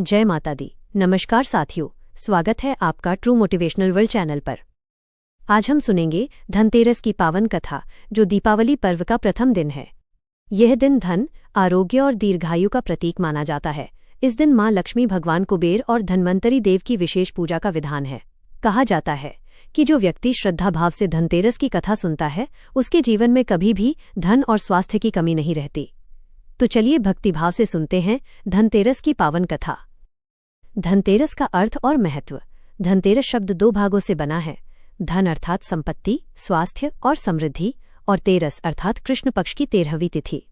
जय माता दी। नमस्कार साथियों, स्वागत है आपका ट्रू मोटिवेशनल वर्ल्ड चैनल पर। आज हम सुनेंगे धनतेरस की पावन कथा, जो दीपावली पर्व का प्रथम दिन है। यह दिन धन, आरोग्य और दीर्घायु का प्रतीक माना जाता है। इस दिन मां लक्ष्मी, भगवान कुबेर और धन्वंतरी देव की विशेष पूजा का विधान है। कहा जाता है कि जो व्यक्ति श्रद्धा भाव से धनतेरस की कथा सुनता है, उसके जीवन में कभी भी धन और स्वास्थ्य की कमी नहीं रहती। तो चलिए भक्तिभाव से सुनते हैं धनतेरस की पावन कथा। धनतेरस का अर्थ और महत्व। धनतेरस शब्द दो भागों से बना है। धन अर्थात संपत्ति, स्वास्थ्य और समृद्धि, और तेरस अर्थात कृष्ण पक्ष की 13वीं तिथि।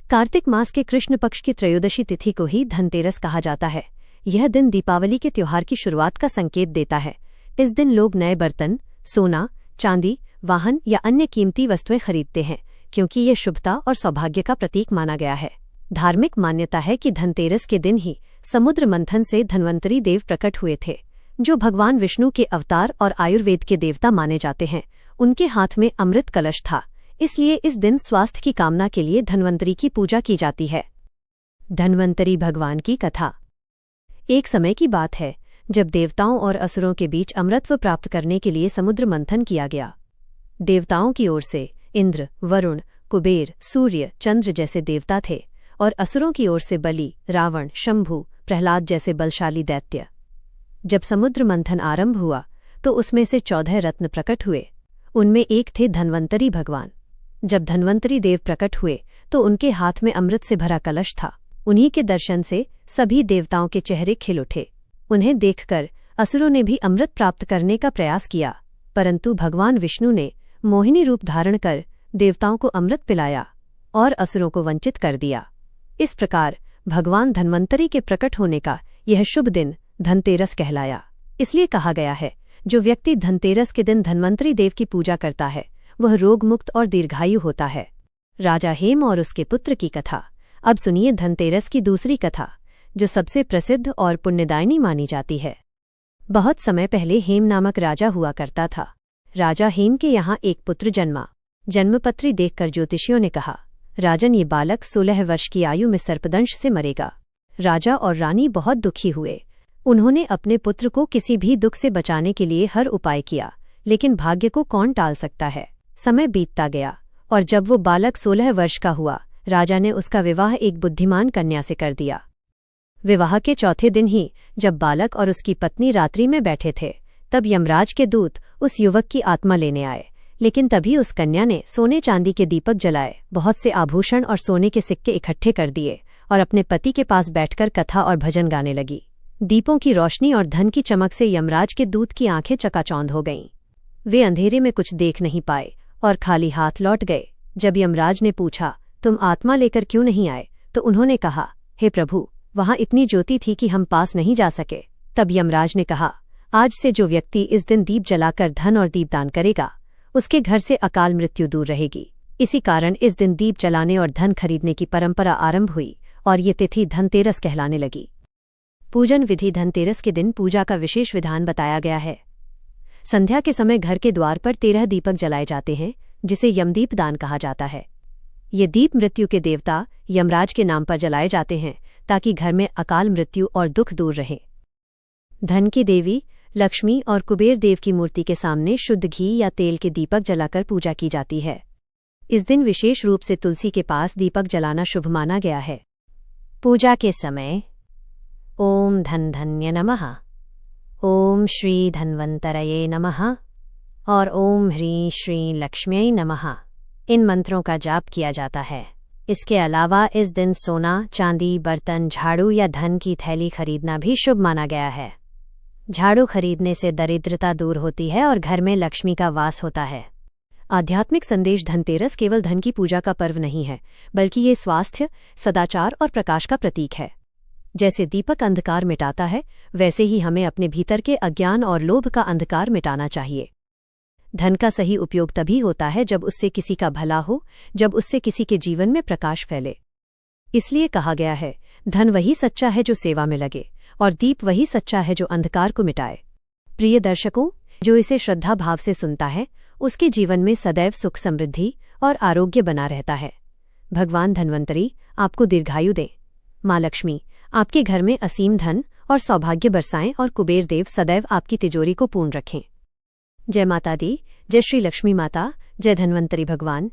कार्तिक मास के कृष्ण पक्ष की त्रयोदशी तिथि को ही धनतेरस कहा जाता है। यह दिन दीपावली के त्योहार की शुरुआत का संकेत देता है। इस दिन लोग नए बर्तन, सोना, चांदी, वाहन या अन्य कीमती वस्तुएं खरीदते हैं, क्योंकि ये शुभता और सौभाग्य का प्रतीक माना गया है। धार्मिक मान्यता है कि धनतेरस के दिन ही समुद्र मंथन से धन्वंतरी देव प्रकट हुए थे, जो भगवान विष्णु के अवतार और आयुर्वेद के देवता माने जाते हैं। उनके हाथ में अमृत कलश था, इसलिए इस दिन स्वास्थ्य की कामना के लिए धन्वंतरी की पूजा की जाती है। धन्वंतरी भगवान की कथा। एक समय की बात है जब देवताओं और असुरों के बीच अमृतत्व प्राप्त करने के लिए समुद्र मंथन किया गया। देवताओं की ओर से इंद्र, वरुण, कुबेर, सूर्य, चंद्र जैसे देवता थे, और असुरों की ओर से बलि, रावण, शंभु, प्रहलाद जैसे बलशाली दैत्य। जब समुद्र मंथन आरंभ हुआ तो उसमें से 14 रत्न प्रकट हुए। उनमें एक थे धन्वंतरी भगवान। जब धन्वंतरी देव प्रकट हुए तो उनके हाथ में अमृत से भरा कलश था। उन्हीं के दर्शन से सभी देवताओं के चेहरे खिल उठे। उन्हें देखकर असुरों ने भी अमृत प्राप्त करने का प्रयास किया, परंतु भगवान विष्णु ने मोहिनी रूप धारण कर देवताओं को अमृत पिलाया और असुरों को वंचित कर दिया। इस प्रकार भगवान धन्वंतरी के प्रकट होने का यह शुभ दिन धनतेरस कहलाया। इसलिए कहा गया है, जो व्यक्ति धनतेरस के दिन धन्वंतरी देव की पूजा करता है, वह रोगमुक्त और दीर्घायु होता है। राजा हेम और उसके पुत्र की कथा। अब सुनिए धनतेरस की दूसरी कथा, जो सबसे प्रसिद्ध और पुण्यदायिनी मानी जाती है। बहुत समय पहले हेम नामक राजा हुआ करता था। राजा हेम के यहाँ एक पुत्र जन्मा। जन्मपत्री देखकर ज्योतिषियों ने कहा, राजन, ये बालक 16 वर्ष की आयु में सर्पदंश से मरेगा। राजा और रानी बहुत दुखी हुए। उन्होंने अपने पुत्र को किसी भी दुख से बचाने के लिए हर उपाय किया, लेकिन भाग्य को कौन टाल सकता है। समय बीतता गया और जब वो बालक 16 वर्ष का हुआ, राजा ने उसका विवाह एक बुद्धिमान कन्या से कर दिया। विवाह के चौथे दिन ही जब बालक और उसकी पत्नी रात्रि में बैठे थे, तब यमराज के दूत उस युवक की आत्मा लेने आए। लेकिन तभी उस कन्या ने सोने चांदी के दीपक जलाए, बहुत से आभूषण और सोने के सिक्के इकट्ठे कर दिए और अपने पति के पास बैठकर कथा और भजन गाने लगी। दीपों की रोशनी और धन की चमक से यमराज के दूत की आंखें चकाचौंध हो गईं। वे अंधेरे में कुछ देख नहीं पाए और खाली हाथ लौट गए। जब यमराज ने पूछा, तुम आत्मा लेकर क्यों नहीं आए, तो उन्होंने कहा, हे प्रभु, वहां इतनी ज्योति थी कि हम पास नहीं जा सके। तब यमराज ने कहा, आज से जो व्यक्ति इस दिन दीप जलाकर धन और दीपदान करेगा, उसके घर से अकाल मृत्यु दूर रहेगी। इसी कारण इस दिन दीप जलाने और धन खरीदने की परंपरा आरंभ हुई और ये तिथि धनतेरस कहलाने लगी। पूजन विधि। धनतेरस के दिन पूजा का विशेष विधान बताया गया है। संध्या के समय घर के द्वार पर 13 दीपक जलाए जाते हैं, जिसे यमदीप दान कहा जाता है। ये दीप मृत्यु के देवता यमराज के नाम पर जलाए जाते हैं, ताकि घर में अकाल मृत्यु और दुख दूर रहे। धन की देवी लक्ष्मी और कुबेर देव की मूर्ति के सामने शुद्ध घी या तेल के दीपक जलाकर पूजा की जाती है। इस दिन विशेष रूप से तुलसी के पास दीपक जलाना शुभ माना गया है। पूजा के समय ओम धन्य नमः, ओम श्री धन्वंतरये नमः और ओम ह्रीं श्रीं लक्ष्म्यै नमः, इन मंत्रों का जाप किया जाता है। इसके अलावा इस दिन सोना, चांदी, बर्तन, झाड़ू या धन की थैली खरीदना भी शुभ माना गया है। झाड़ू खरीदने से दरिद्रता दूर होती है और घर में लक्ष्मी का वास होता है। आध्यात्मिक संदेश। धनतेरस केवल धन की पूजा का पर्व नहीं है, बल्कि ये स्वास्थ्य, सदाचार और प्रकाश का प्रतीक है। जैसे दीपक अंधकार मिटाता है, वैसे ही हमें अपने भीतर के अज्ञान और लोभ का अंधकार मिटाना चाहिए। धन का सही उपयोग तभी होता है जब उससे किसी का भला हो, जब उससे किसी के जीवन में प्रकाश फैले। इसलिए कहा गया है, धन वही सच्चा है जो सेवा में लगे, और दीप वही सच्चा है जो अंधकार को मिटाए। प्रिय दर्शकों, जो इसे श्रद्धा भाव से सुनता है, उसके जीवन में सदैव सुख, समृद्धि और आरोग्य बना रहता है। भगवान धन्वंतरी आपको दीर्घायु दें। माँ लक्ष्मी आपके घर में असीम धन और सौभाग्य बरसाएं और कुबेर देव सदैव आपकी तिजोरी को पूर्ण रखें। जय माता दी, जय श्री लक्ष्मी माता, जय धन्वंतरी भगवान।